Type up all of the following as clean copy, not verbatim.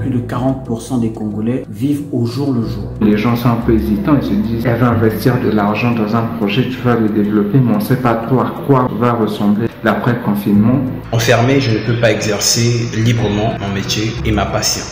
Plus de 40% des Congolais vivent au jour le jour. Les gens sont un peu hésitants, ils se disent elle va investir de l'argent dans un projet, tu vas le développer, mais on ne sait pas trop à quoi va ressembler l'après-confinement. Enfermé, je ne peux pas exercer librement mon métier et ma passion.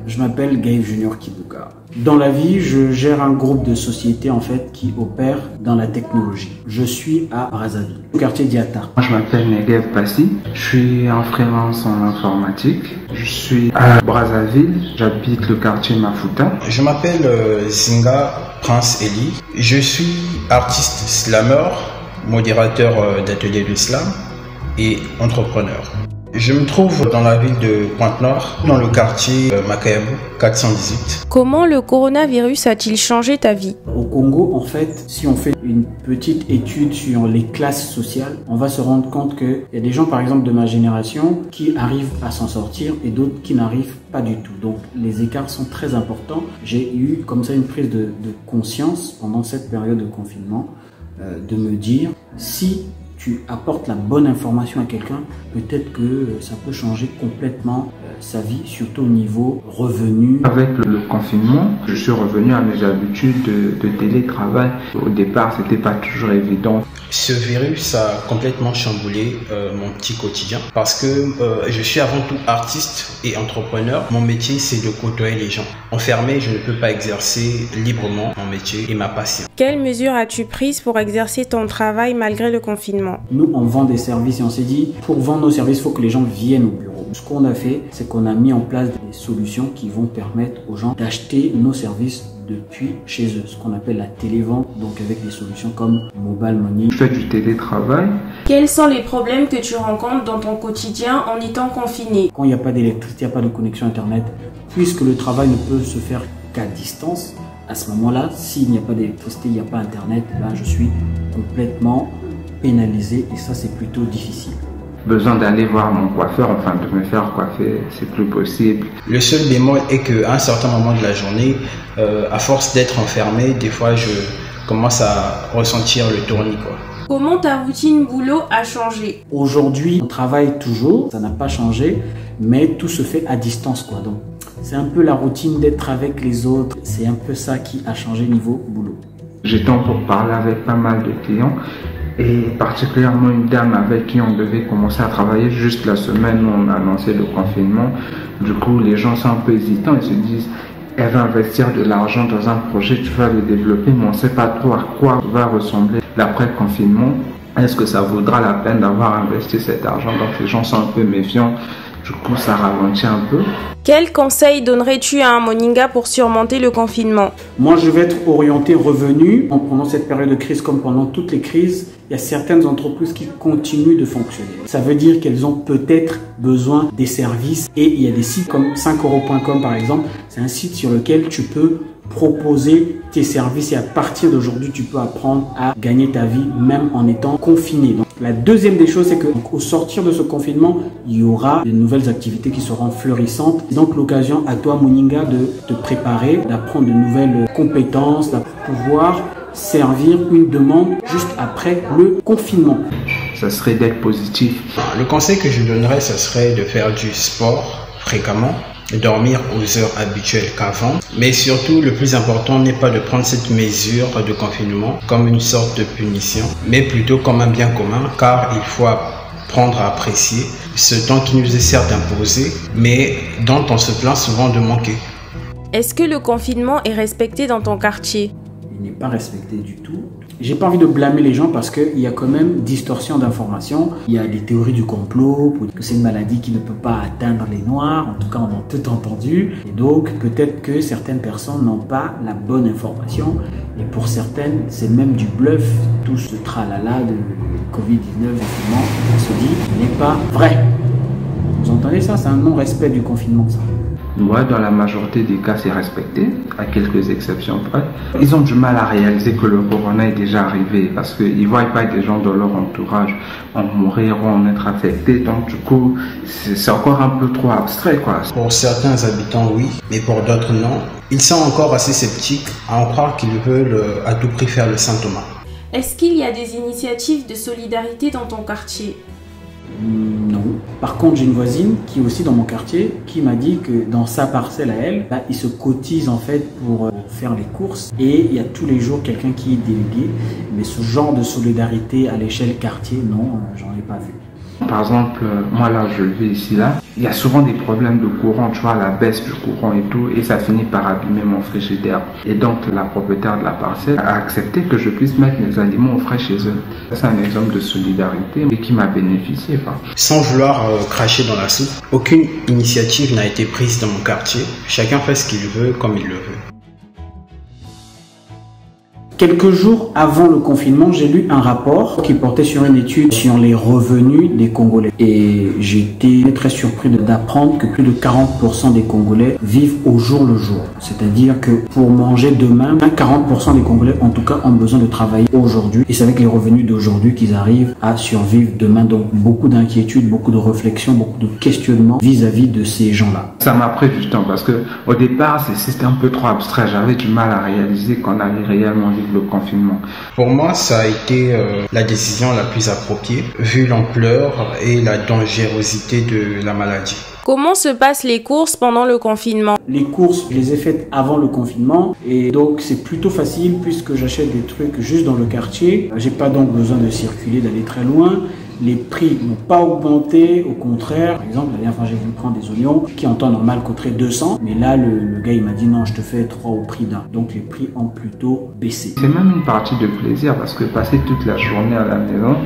Je m'appelle Gaël Junior Kibuka. Dans la vie, je gère un groupe de sociétés qui opère dans la technologie. Je suis à Brazzaville, au quartier d'Iata. Je m'appelle Negev Passi, je suis en freelance en informatique. Je suis à Brazzaville, j'habite le quartier Mafuta. Je m'appelle Zinga Prince Eli. Je suis artiste slammer, modérateur d'ateliers de slam et entrepreneur. Je me trouve dans la ville de Pointe-Noire, dans le quartier Makayabou 418. Comment le coronavirus a-t-il changé ta vie? Au Congo, si on fait une petite étude sur les classes sociales, on va se rendre compte qu'il y a des gens, par exemple, de ma génération qui arrivent à s'en sortir et d'autres qui n'arrivent pas du tout. Donc, les écarts sont très importants. J'ai eu comme ça une prise de conscience pendant cette période de confinement de me dire si tu apportes la bonne information à quelqu'un, peut-être que ça peut changer complètement sa vie, surtout au niveau revenu. Avec le confinement, je suis revenu à mes habitudes de télétravail. Au départ, c'était pas toujours évident. Ce virus a complètement chamboulé mon petit quotidien parce que je suis avant tout artiste et entrepreneur. Mon métier, c'est de côtoyer les gens. Enfermé, je ne peux pas exercer librement mon métier et ma passion. Quelles mesures as-tu prises pour exercer ton travail malgré le confinement? Nous, on vend des services et on s'est dit, pour vendre nos services, il faut que les gens viennent au bureau. Ce qu'on a fait, c'est qu'on a mis en place des solutions qui vont permettre aux gens d'acheter nos services depuis chez eux, ce qu'on appelle la télévente, donc avec des solutions comme Mobile Money. Je fais du télétravail. Quels sont les problèmes que tu rencontres dans ton quotidien en étant confiné? Quand il n'y a pas d'électricité, il n'y a pas de connexion Internet, puisque le travail ne peut se faire qu'à distance, à ce moment-là, s'il n'y a pas d'électricité, il n'y a pas Internet, ben je suis complètement pénalisé et ça, c'est plutôt difficile. Besoin d'aller voir mon coiffeur, de me faire coiffer, c'est plus possible. Le seul bémol est qu'à un certain moment de la journée, à force d'être enfermé, des fois je commence à ressentir le tournis, quoi. Comment ta routine boulot a changé? Aujourd'hui, on travaille toujours, ça n'a pas changé, mais tout se fait à distance, quoi. Donc, c'est un peu la routine d'être avec les autres, c'est un peu ça qui a changé niveau boulot. J'ai temps pour parler avec pas mal de clients. Et particulièrement une dame avec qui on devait commencer à travailler juste la semaine où on a annoncé le confinement. Du coup, les gens sont un peu hésitants, ils se disent elle va investir de l'argent dans un projet, tu vas le développer, mais on ne sait pas trop à quoi va ressembler l'après-confinement. Est-ce que ça vaudra la peine d'avoir investi cet argent? Donc les gens sont un peu méfiants. Du coup, ça ralentit un peu. Quel conseil donnerais-tu à un Moninga pour surmonter le confinement? Moi, je vais être orienté revenu. Pendant cette période de crise, comme pendant toutes les crises, il y a certaines entreprises qui continuent de fonctionner. Ça veut dire qu'elles ont peut-être besoin des services. Et il y a des sites comme 5euros.com par exemple. C'est un site sur lequel tu peux proposer tes services et à partir d'aujourd'hui, tu peux apprendre à gagner ta vie même en étant confiné. Donc, la deuxième des choses, c'est qu'au sortir de ce confinement, il y aura de nouvelles activités qui seront fleurissantes. Donc, l'occasion à toi, Moninga, de te préparer, d'apprendre de nouvelles compétences, de pouvoir servir une demande juste après le confinement. Ça serait d'être positif. Le conseil que je donnerais, ça serait de faire du sport fréquemment, dormir aux heures habituelles qu'avant. Mais surtout, le plus important n'est pas de prendre cette mesure de confinement comme une sorte de punition, mais plutôt comme un bien commun, car il faut apprendre à apprécier ce temps qui nous est certes imposé, mais dont on se plaint souvent de manquer. Est-ce que le confinement est respecté dans ton quartier? Il n'est pas respecté du tout. J'ai pas envie de blâmer les gens parce qu'il y a quand même distorsion d'informations. Il y a des théories du complot pour dire que c'est une maladie qui ne peut pas atteindre les Noirs. En tout cas, on a tout entendu. Et donc, peut-être que certaines personnes n'ont pas la bonne information. Et pour certaines, c'est même du bluff. Tout ce tralala de Covid-19, effectivement, on se dit, n'est pas vrai. Vous entendez ça? C'est un non-respect du confinement, ça. Ouais, dans la majorité des cas, c'est respecté, à quelques exceptions près. Ils ont du mal à réaliser que le corona est déjà arrivé parce qu'ils ne voient pas des gens dans leur entourage en mourir ou en être affectés. Donc, du coup, c'est encore un peu trop abstrait, quoi. Pour certains habitants, oui, mais pour d'autres, non. Ils sont encore assez sceptiques à en croire qu'ils veulent à tout prix faire le Saint Thomas. Est-ce qu'il y a des initiatives de solidarité dans ton quartier? Non. Par contre, j'ai une voisine qui est aussi dans mon quartier qui m'a dit que dans sa parcelle à elle, ils se cotisent en fait pour faire les courses et il y a tous les jours quelqu'un qui est délégué. Mais ce genre de solidarité à l'échelle quartier, non, j'en ai pas vu. Par exemple, moi là, je vis ici là, il y a souvent des problèmes de courant, tu vois, la baisse du courant et tout, et ça finit par abîmer mon frigidaire. Et donc, la propriétaire de la parcelle a accepté que je puisse mettre mes aliments au frais chez eux. C'est un exemple de solidarité et qui m'a bénéficié. Sans vouloir cracher dans la soupe, aucune initiative n'a été prise dans mon quartier. Chacun fait ce qu'il veut, comme il le veut. Quelques jours avant le confinement, j'ai lu un rapport qui portait sur une étude sur les revenus des Congolais. Et j'ai été très surpris d'apprendre que plus de 40% des Congolais vivent au jour le jour. C'est-à-dire que pour manger demain, 40% des Congolais en tout cas ont besoin de travailler aujourd'hui. Et c'est avec les revenus d'aujourd'hui qu'ils arrivent à survivre demain. Donc beaucoup d'inquiétudes, beaucoup de réflexions, beaucoup de questionnements vis-à-vis de ces gens-là. Ça m'a pris du temps parce que au départ, c'était un peu trop abstrait. J'avais du mal à réaliser qu'on allait réellement vivre le confinement. Pour moi, ça a été la décision la plus appropriée, vu l'ampleur et la dangerosité de la maladie. Comment se passent les courses pendant le confinement? Les courses, je les ai faites avant le confinement et donc c'est plutôt facile puisque j'achète des trucs juste dans le quartier. J'ai pas donc besoin de circuler, d'aller très loin. Les prix n'ont pas augmenté, au contraire. Par exemple, la dernière fois j'ai voulu prendre des oignons qui en temps normal coûteraient 200, mais là le gars il m'a dit non, je te fais 3 au prix d'un. Donc les prix ont plutôt baissé. C'est même une partie de plaisir parce que passer toute la journée à la maison,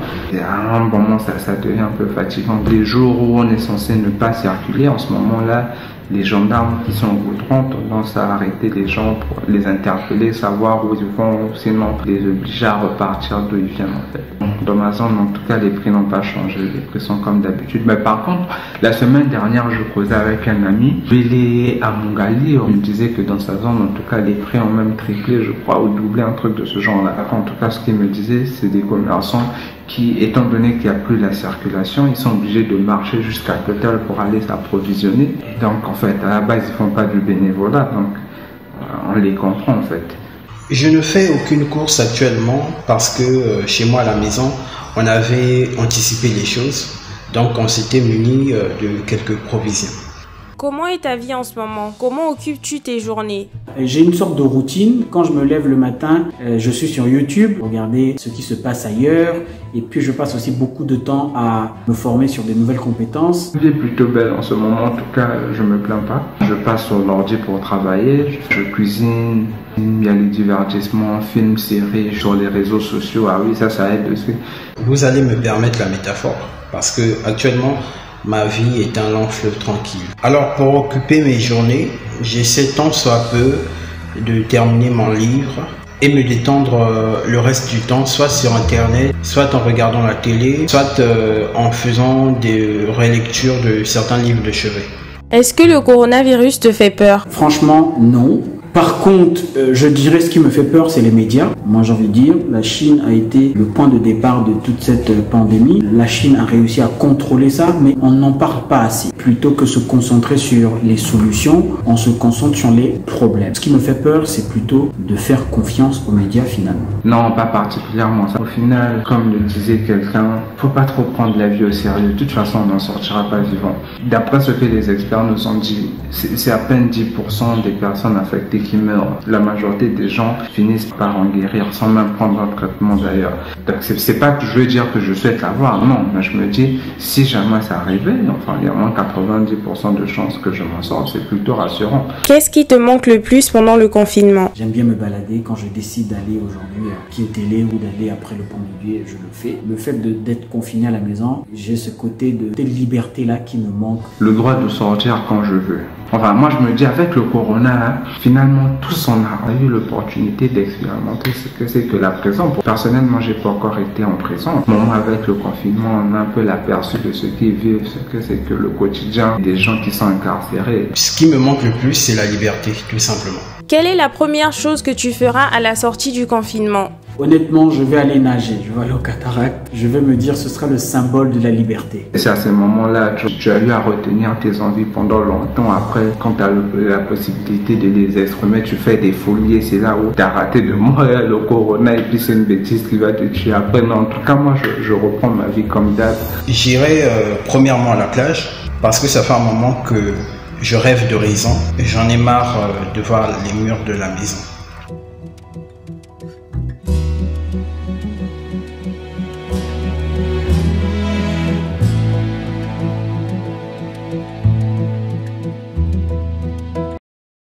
à un moment ça devient un peu fatigant. Les jours où on est censé ne pas circuler, en ce moment-là, les gendarmes qui sont au goudron ont tendance à arrêter les gens pour les interpeller, savoir où ils vont, sinon les obliger à repartir d'où ils viennent en fait. Dans ma zone, en tout cas, les prix n'ont pas changé, les prix sont comme d'habitude. Mais par contre, la semaine dernière, je causais avec un ami, il est à Mongali, on me disait que dans sa zone, en tout cas, les prix ont même triplé, je crois, ou doublé, un truc de ce genre-là. En tout cas, ce qu'il me disait, c'est des commerçants qui, étant donné qu'il n'y a plus la circulation, ils sont obligés de marcher jusqu'à Total pour aller s'approvisionner. Donc, en fait, à la base, ils font pas du bénévolat, donc on les comprend, en fait. Je ne fais aucune course actuellement parce que chez moi à la maison, on avait anticipé les choses, donc on s'était muni de quelques provisions. Comment est ta vie en ce moment? Comment occupes-tu tes journées? J'ai une sorte de routine. Quand je me lève le matin, je suis sur YouTube, regarder ce qui se passe ailleurs. Et puis je passe aussi beaucoup de temps à me former sur des nouvelles compétences. La vie est plutôt belle en ce moment, en tout cas, je me plains pas. Je passe sur l'ordi pour travailler, je cuisine, il y a les divertissements, films, séries sur les réseaux sociaux. Ah oui, ça aide aussi. Vous allez me permettre la métaphore, parce que actuellement, ma vie est un long fleuve tranquille. Alors pour occuper mes journées, j'essaie tant soit peu de terminer mon livre et me détendre le reste du temps, soit sur internet, soit en regardant la télé, soit en faisant des relectures de certains livres de chevet. Est-ce que le coronavirus te fait peur? Franchement, non. Par contre, je dirais ce qui me fait peur, c'est les médias. Moi, j'ai envie de dire, la Chine a été le point de départ de toute cette pandémie. La Chine a réussi à contrôler ça, mais on n'en parle pas assez. Plutôt que se concentrer sur les solutions, on se concentre sur les problèmes. Ce qui me fait peur, c'est plutôt de faire confiance aux médias finalement. Non, pas particulièrement. Au final, comme le disait quelqu'un, faut pas trop prendre la vie au sérieux. De toute façon, on n'en sortira pas vivant. D'après ce que les experts nous ont dit, c'est à peine 10% des personnes affectées qui meurent. La majorité des gens finissent par en guérir sans même prendre un traitement d'ailleurs. Donc c'est pas que je veux dire que je souhaite l'avoir, non, mais je me dis si jamais ça arrivait, enfin il y a moins 90% de chances que je m'en sorte, c'est plutôt rassurant. Qu'est-ce qui te manque le plus pendant le confinement? J'aime bien me balader. Quand je décide d'aller aujourd'hui à Kin Télé ou d'aller après le Pont du Biais, je le fais. Le fait d'être confiné à la maison, j'ai ce côté de liberté là qui me manque. Le droit de sortir quand je veux. Enfin, moi je me dis avec le corona, là, finalement tous on a eu l'opportunité d'expérimenter ce que c'est que la prison. Personnellement, j'ai pas encore été en prison. Moi, avec le confinement, on a un peu l'aperçu de ce qu'ils vivent, ce que c'est que le quotidien des gens qui sont incarcérés. Ce qui me manque le plus, c'est la liberté, tout simplement. Quelle est la première chose que tu feras à la sortie du confinement? Honnêtement, je vais aller nager, je vais aller au cataract. Je vais me dire ce sera le symbole de la liberté. C'est à ce moment-là que tu as eu à retenir tes envies pendant longtemps. Après, quand tu as la possibilité de les exprimer, tu fais des folies et c'est là où tu as raté de mourir le corona et puis c'est une bêtise qui va te tuer. Après, non, en tout cas, moi, je reprends ma vie comme d'hab. J'irai premièrement à la plage parce que ça fait un moment que je rêve d'horizon. J'en ai marre de voir les murs de la maison.